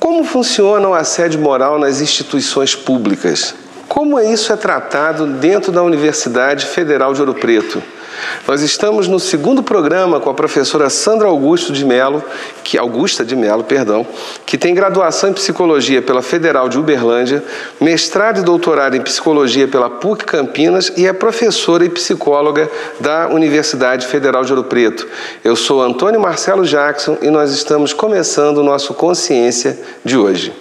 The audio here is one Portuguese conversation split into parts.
Como funciona o assédio moral nas instituições públicas? Como isso é tratado dentro da Universidade Federal de Ouro Preto? Nós estamos no segundo programa com a professora Sandra Augusta de Mello, que tem graduação em Psicologia pela Federal de Uberlândia, mestrado e doutorado em Psicologia pela PUC Campinas e é professora e psicóloga da Universidade Federal de Ouro Preto. Eu sou Antônio Marcelo Jackson e nós estamos começando o nosso Consciência de hoje.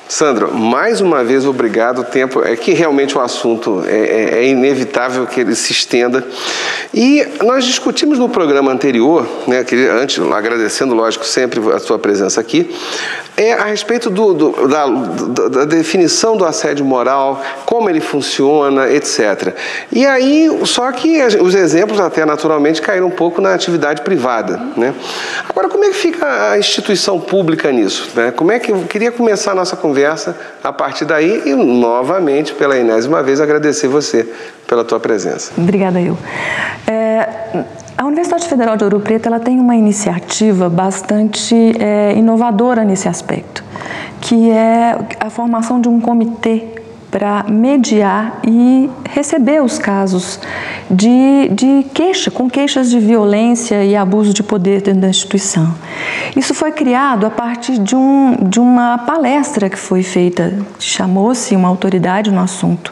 Sandra, mais uma vez, obrigado. O tempo é que realmente o assunto é inevitável que ele se estenda. E nós discutimos no programa anterior, né, antes, agradecendo, lógico, sempre a sua presença aqui, a respeito da definição do assédio moral, como ele funciona, etc. E aí, só que os exemplos até naturalmente caíram um pouco na atividade privada, né? Agora, como é que fica a instituição pública nisso, né? Como é que eu queria começar a nossa conversa a partir daí e, novamente, pela enésima vez, agradecer você pela tua presença. Obrigada, eu. A Universidade Federal de Ouro Preto ela tem uma iniciativa bastante inovadora nesse aspecto, que é a formação de um comitê para mediar e receber os casos de queixas de violência e abuso de poder dentro da instituição. Isso foi criado a partir de uma palestra que foi feita, chamou-se uma autoridade no assunto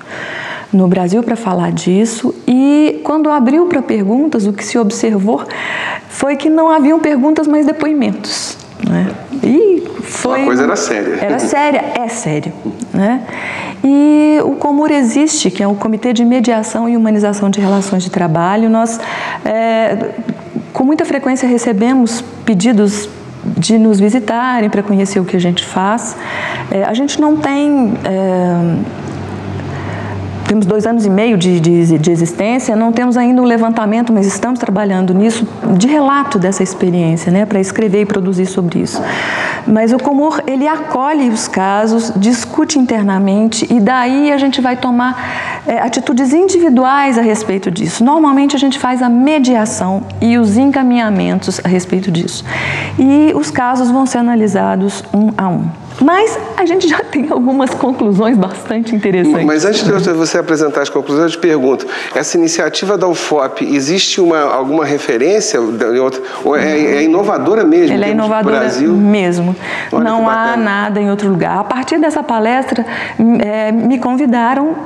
no Brasil para falar disso, e quando abriu para perguntas, o que se observou foi que não haviam perguntas, mas depoimentos, né? E a coisa era séria. Era séria, é sério, né? E o Comur existe, que é o Comitê de Mediação e Humanização de Relações de Trabalho. Nós, com muita frequência, recebemos pedidos de nos visitarem para conhecer o que a gente faz. A gente não tem... Temos 2 anos e meio de existência, não temos ainda um levantamento, mas estamos trabalhando nisso, de relato dessa experiência, né, para escrever e produzir sobre isso. Mas o Comur, ele acolhe os casos, discute internamente e daí a gente vai tomar atitudes individuais a respeito disso. Normalmente a gente faz a mediação e os encaminhamentos a respeito disso. E os casos vão ser analisados um a um. Mas a gente já tem algumas conclusões bastante interessantes. Mas antes de você apresentar as conclusões, eu te pergunto, essa iniciativa da UFOP, existe alguma referência? Ou é inovadora mesmo? Ela é inovadora Brasil? Mesmo. Olha, não há nada em outro lugar. A partir dessa palestra, me convidaram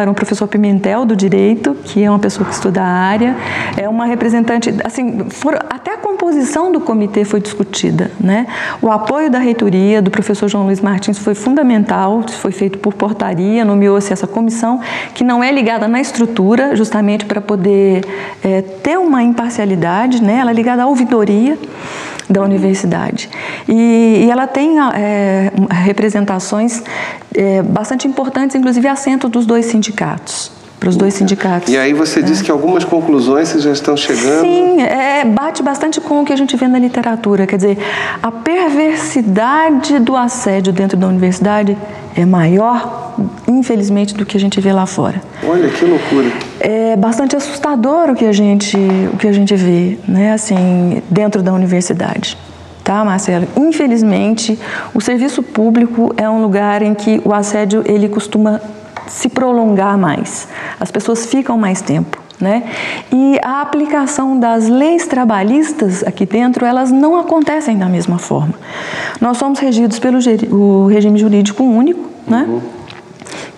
o professor Pimentel, do Direito, que é uma pessoa que estuda a área, é uma representante, assim, até a composição do comitê foi discutida, né? O apoio da reitoria, do professor João Luiz Martins foi fundamental, foi feito por portaria, nomeou-se essa comissão, que não é ligada na estrutura, justamente para poder ter uma imparcialidade, né? Ela é ligada à ouvidoria da universidade. E ela tem representações bastante importantes, inclusive assento dos 2 sindicatos. Para os 2 sindicatos. E aí você disse que algumas conclusões já estão chegando? Sim, bate bastante com o que a gente vê na literatura. Quer dizer, a perversidade do assédio dentro da universidade é maior, infelizmente, do que a gente vê lá fora. Olha, que loucura. É bastante assustador o que a gente vê, né, assim, dentro da universidade. Tá, Marcelo? Infelizmente, o serviço público é um lugar em que o assédio ele costuma se prolongar mais, as pessoas ficam mais tempo, né? E a aplicação das leis trabalhistas aqui dentro, elas não acontecem da mesma forma. Nós somos regidos pelo regime jurídico único, né?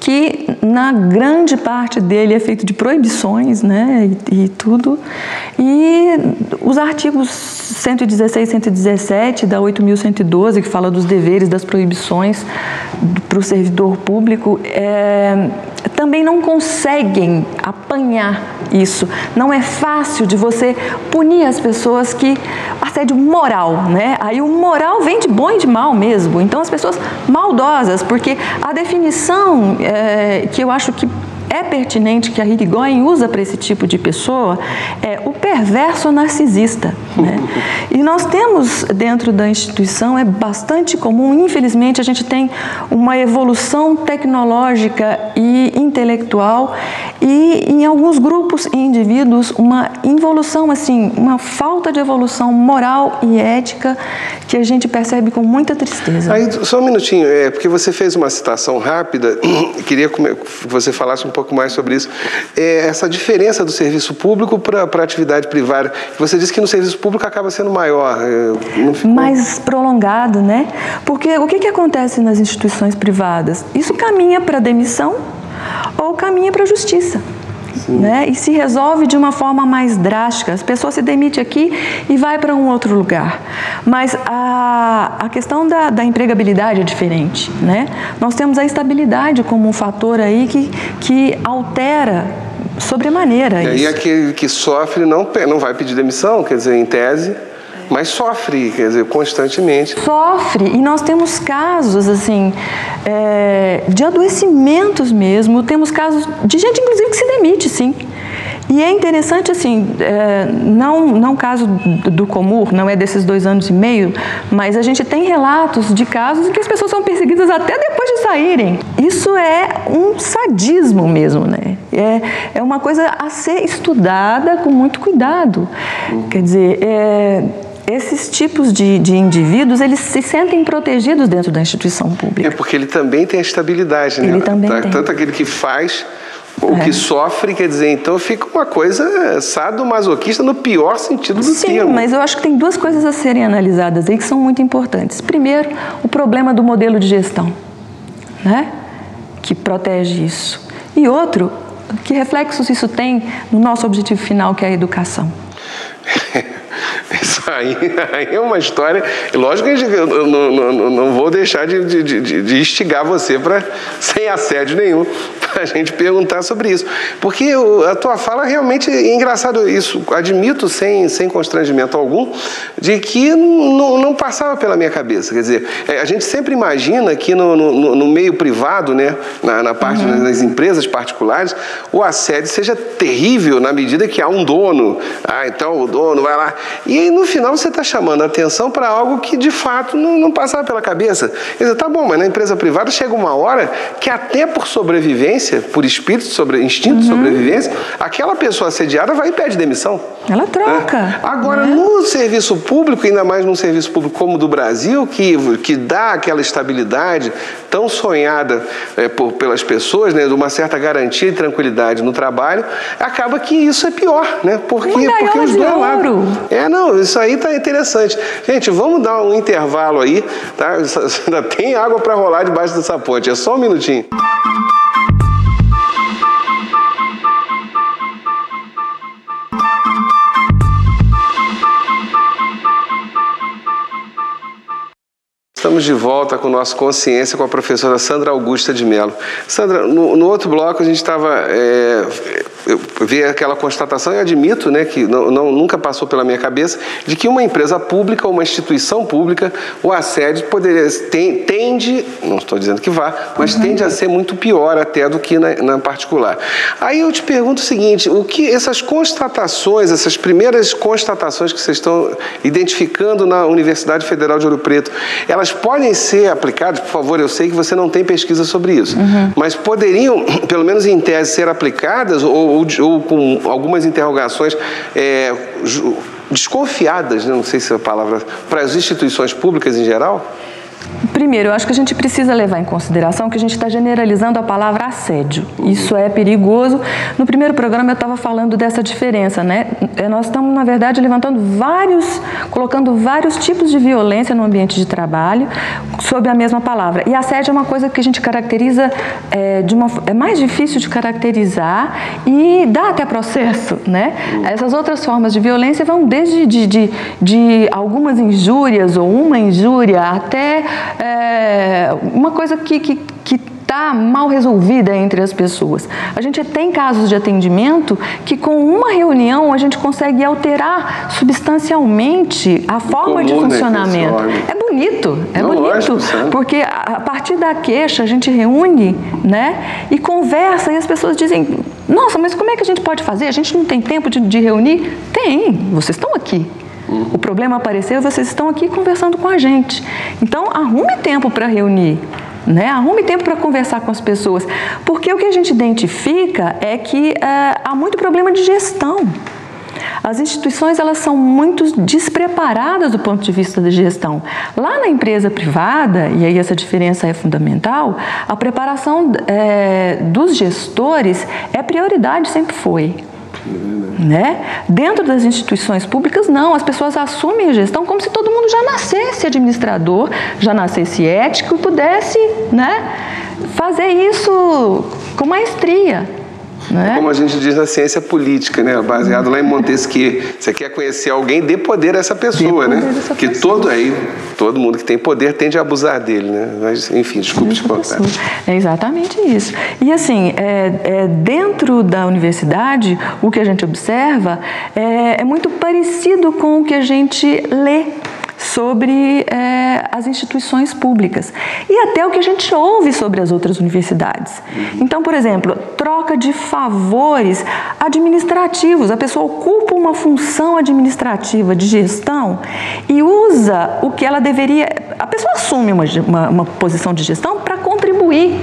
Que na grande parte dele é feito de proibições, né, e tudo, e os artigos 116 e 117 da 8.112, que fala dos deveres, das proibições para o servidor público, também não conseguem apanhar isso. Não é fácil de você punir as pessoas que... Assédio moral, né? Aí o moral vem de bom e de mal mesmo. Então, as pessoas maldosas, porque a definição que eu acho que é pertinente, que a Irigoyen usa para esse tipo de pessoa, é o perverso narcisista, né? E nós temos dentro da instituição, é bastante comum, infelizmente a gente tem uma evolução tecnológica e intelectual e em alguns grupos e indivíduos uma involução, assim, uma falta de evolução moral e ética que a gente percebe com muita tristeza. Aí, só um minutinho, porque você fez uma citação rápida, queria que você falasse um pouco mais sobre isso. Essa diferença do serviço público para a atividade privada. Você disse que no serviço público acaba sendo maior. Não ficou... Mais prolongado, né? Porque o que acontece nas instituições privadas? Isso caminha para demissão ou caminha para a justiça. Né? E se resolve de uma forma mais drástica. As pessoas se demitem aqui e vai para um outro lugar. Mas a questão da empregabilidade é diferente, né? Nós temos a estabilidade como um fator aí que altera sobremaneira isso. E aquele que sofre não vai pedir demissão, quer dizer, em tese... Mas sofre, quer dizer, constantemente. Sofre, e nós temos casos, assim, de adoecimentos mesmo, temos casos de gente, inclusive, que se demite, sim. E é interessante, assim, não o caso do Comur, não é desses 2 anos e meio, mas a gente tem relatos de casos em que as pessoas são perseguidas até depois de saírem. Isso é um sadismo mesmo, né? É uma coisa a ser estudada com muito cuidado. Quer dizer, esses tipos de indivíduos, eles se sentem protegidos dentro da instituição pública. Porque ele também tem a estabilidade, né? Ele também tem. Tanto aquele que faz, o que sofre, quer dizer, então fica uma coisa sadomasoquista no pior sentido do termo. Sim, mas eu acho que tem 2 coisas a serem analisadas aí que são muito importantes. Primeiro, o problema do modelo de gestão, né? Que protege isso. E outro, que reflexos isso tem no nosso objetivo final, que é a educação. Isso aí é uma história. Lógico que eu não vou deixar de instigar você sem assédio nenhum, para a gente perguntar sobre isso. Porque a tua fala realmente é engraçado isso. Admito, sem constrangimento algum, de que não passava pela minha cabeça. Quer dizer, a gente sempre imagina que no meio privado, né, na parte das empresas particulares, o assédio seja terrível na medida que há um dono. Então o dono vai lá. E aí, no final, você está chamando a atenção para algo que, de fato, não passava pela cabeça. Quer dizer, tá bom, mas na empresa privada chega uma hora que até por sobrevivência, por instinto de sobrevivência, aquela pessoa assediada vai e pede demissão. Ela troca. Né? Agora, no serviço público, ainda mais num serviço público como o do Brasil, que dá aquela estabilidade tão sonhada pelas pessoas, né, de uma certa garantia e tranquilidade no trabalho, acaba que isso é pior, né? Porque os dois lados. Não, isso aí tá interessante. Gente, vamos dar um intervalo aí, tá? Ainda tem água para rolar debaixo dessa ponte, é só um minutinho. Estamos de volta com o nosso Consciência com a professora Sandra Augusta de Mello. Sandra, no outro bloco a gente estava... eu vi aquela constatação e admito, né, que nunca passou pela minha cabeça, de que uma empresa pública, uma instituição pública, o assédio tende, não estou dizendo que vá, mas tende a ser muito pior até do que na particular. Aí eu te pergunto o seguinte, o que essas constatações, essas primeiras constatações que vocês estão identificando na Universidade Federal de Ouro Preto, elas podem ser aplicadas, por favor, eu sei que você não tem pesquisa sobre isso, mas poderiam, pelo menos em tese, ser aplicadas ou com algumas interrogações desconfiadas, né? Não sei se é a palavra, para as instituições públicas em geral? Primeiro, eu acho que a gente precisa levar em consideração que a gente está generalizando a palavra assédio. Isso é perigoso. No primeiro programa eu estava falando dessa diferença, né? Nós estamos, na verdade, colocando vários tipos de violência no ambiente de trabalho sob a mesma palavra. E assédio é uma coisa que a gente caracteriza, é mais difícil de caracterizar e dá até processo, né? Essas outras formas de violência vão desde de algumas injúrias ou uma injúria até uma coisa que está mal resolvida entre as pessoas. A gente tem casos de atendimento que com uma reunião a gente consegue alterar substancialmente a forma de funcionamento. É bonito, lógico, porque a partir da queixa a gente reúne, né, e conversa, e as pessoas dizem: nossa, mas como é que a gente pode fazer? A gente não tem tempo de reunir? Tem, vocês estão aqui. O problema apareceu e vocês estão aqui conversando com a gente. Então, arrume tempo para reunir, né? Arrume tempo para conversar com as pessoas. Porque o que a gente identifica é que há muito problema de gestão. As instituições, elas são muito despreparadas do ponto de vista da gestão. Lá na empresa privada, e aí essa diferença é fundamental, a preparação dos gestores é prioridade, sempre foi. Né? Dentro das instituições públicas, não, as pessoas assumem a gestão como se todo mundo já nascesse administrador, já nascesse ético e pudesse, né, fazer isso com maestria. Né? Como a gente diz na ciência política, né? Baseado lá em Montesquieu. Você quer conhecer alguém, dê poder a essa pessoa, né? Que todo mundo que tem poder tende a abusar dele, né? Mas, enfim, desculpe te contar. É exatamente isso. E assim, dentro da universidade, o que a gente observa é muito parecido com o que a gente lê sobre as instituições públicas e até o que a gente ouve sobre as outras universidades. Então, por exemplo, troca de favores administrativos. A pessoa ocupa uma função administrativa de gestão e usa o que ela deveria... A pessoa assume uma posição de gestão para contribuir.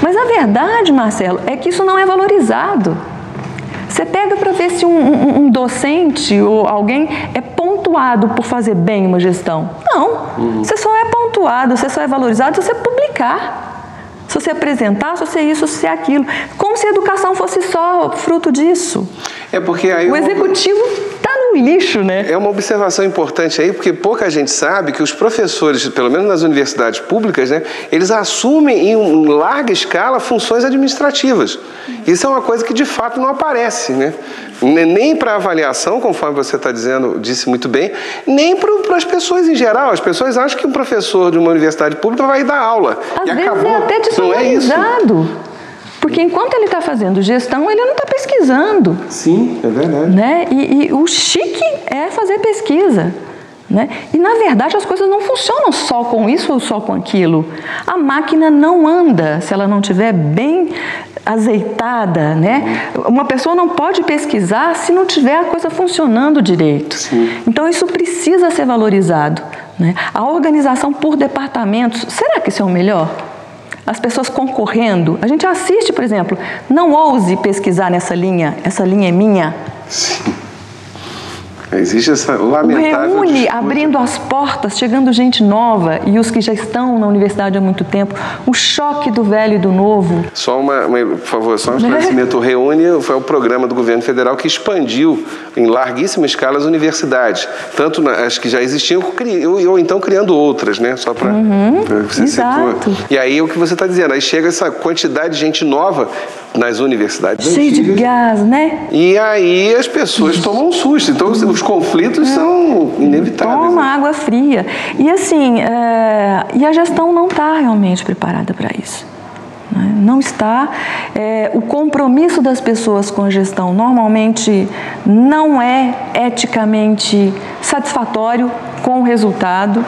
Mas a verdade, Marcelo, é que isso não é valorizado. Você pega para ver se um docente ou alguém é pontuado por fazer bem uma gestão. Não, você só é pontuado, você só é valorizado se você publicar, se você apresentar, se você isso, se você aquilo. Como se a educação fosse só fruto disso. É porque aí o executivo está no lixo, né? É uma observação importante aí, porque pouca gente sabe que os professores, pelo menos nas universidades públicas, né, eles assumem em larga escala funções administrativas. Isso é uma coisa que de fato não aparece, né? Nem para avaliação, conforme você está dizendo, disse muito bem, nem para as pessoas em geral. As pessoas acham que um professor de uma universidade pública vai dar aula. Às vezes acabou. É até desvalorizado. Porque enquanto ele está fazendo gestão, ele não está pesquisando. Sim, é verdade. Né? E o chique é fazer pesquisa. Né? E, na verdade, as coisas não funcionam só com isso ou só com aquilo. A máquina não anda se ela não estiver bem azeitada. Né? Uma pessoa não pode pesquisar se não tiver a coisa funcionando direito. Sim. Então, isso precisa ser valorizado. Né? A organização por departamentos, será que isso é o melhor? As pessoas concorrendo. A gente assiste, por exemplo, não ouse pesquisar nessa linha é minha. Sim. Existe essa lamentável... Reúne, abrindo as portas, chegando gente nova e os que já estão na universidade há muito tempo. O choque do velho e do novo. Só por favor, só um esclarecimento. O Reúne foi o programa do governo federal que expandiu em larguíssima escala as universidades. Tanto as que já existiam, ou então criando outras, né? Só para você exato. Citou. E aí o que você está dizendo, aí chega essa quantidade de gente nova nas universidades cheio de gás, né? E aí as pessoas tomam um susto. Então os conflitos são inevitáveis. Toma água fria. E assim, e a gestão não está realmente preparada para isso. Né? Não está. O compromisso das pessoas com a gestão normalmente não é eticamente satisfatório com o resultado.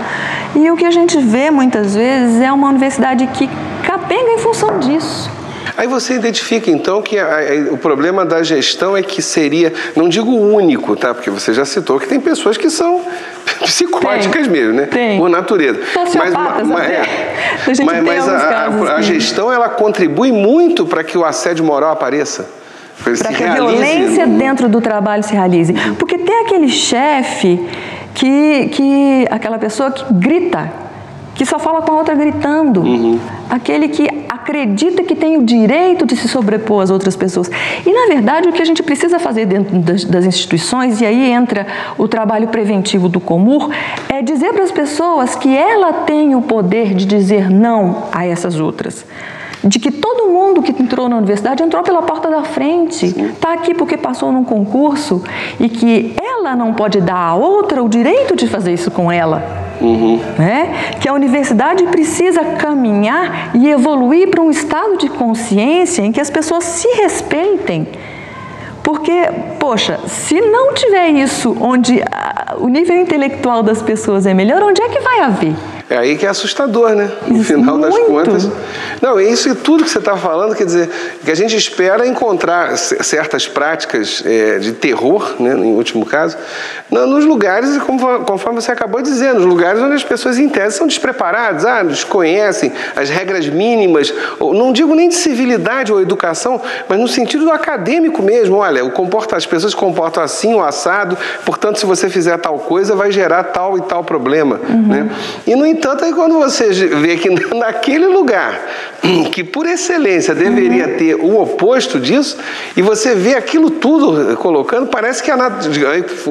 E o que a gente vê muitas vezes é uma universidade que capenga em função disso. Aí você identifica, então, que o problema da gestão é que seria, não digo único, tá? Porque você já citou que tem pessoas que são psicóticas mesmo, né? Por natureza. Mas a gestão, ela contribui muito para que o assédio moral apareça. Para que a violência dentro do trabalho se realize. Porque tem aquele chefe aquela pessoa que grita, que só fala com a outra gritando. Aquele que acredita que tem o direito de se sobrepor às outras pessoas. E, na verdade, o que a gente precisa fazer dentro das instituições, e aí entra o trabalho preventivo do Comur, é dizer para as pessoas que ela tem o poder de dizer não a essas outras. De que todo mundo que entrou na universidade entrou pela porta da frente, está aqui porque passou num concurso, e que ela não pode dar a outra o direito de fazer isso com ela. né? Que a universidade precisa caminhar e evoluir para um estado de consciência em que as pessoas se respeitem. Porque, poxa, se não tiver isso, onde o nível intelectual das pessoas é melhor, onde é que vai haver? É aí que é assustador, né? No final das contas. Não, isso e tudo que você está falando, quer dizer, que a gente espera encontrar certas práticas de terror, né, em último caso, nos lugares, conforme você acabou de dizer, nos lugares onde as pessoas em tese são despreparadas, desconhecem as regras mínimas, não digo nem de civilidade ou educação, mas no sentido do acadêmico mesmo. Olha, as pessoas se comportam assim, o assado, portanto, se você fizer tal coisa, vai gerar tal e tal problema, né? E, no entanto, aí quando você vê que naquele lugar, que por excelência deveria ter o oposto disso, e você vê aquilo tudo colocando, parece que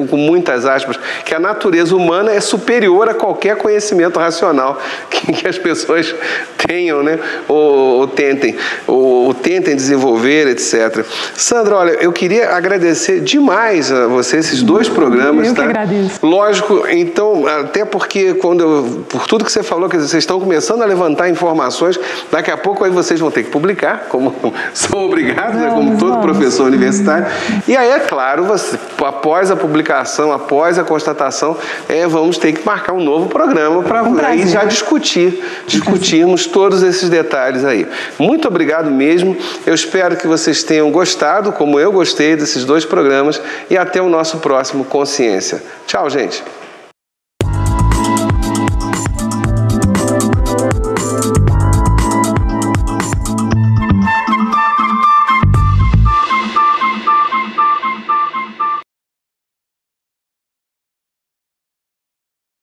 com muitas aspas, que a natureza humana é superior a qualquer conhecimento racional que as pessoas tenham, né? Ou tentem desenvolver, etc. Sandra, olha, eu queria agradecer demais a você esses 2 programas. Eu que agradeço. Lógico, então, até porque por tudo que você falou, quer dizer, vocês estão começando a levantar informações, daqui a pouco aí vocês vão ter que publicar, como são obrigados, né, como todo professor universitário. E aí, é claro, após a publicação, após a constatação, vamos ter que marcar um novo programa para aí já discutirmos todos esses detalhes aí. Muito obrigado mesmo. Eu espero que vocês tenham gostado, como eu gostei desses 2 programas, e até o nosso próximo Consciência. Tchau, gente.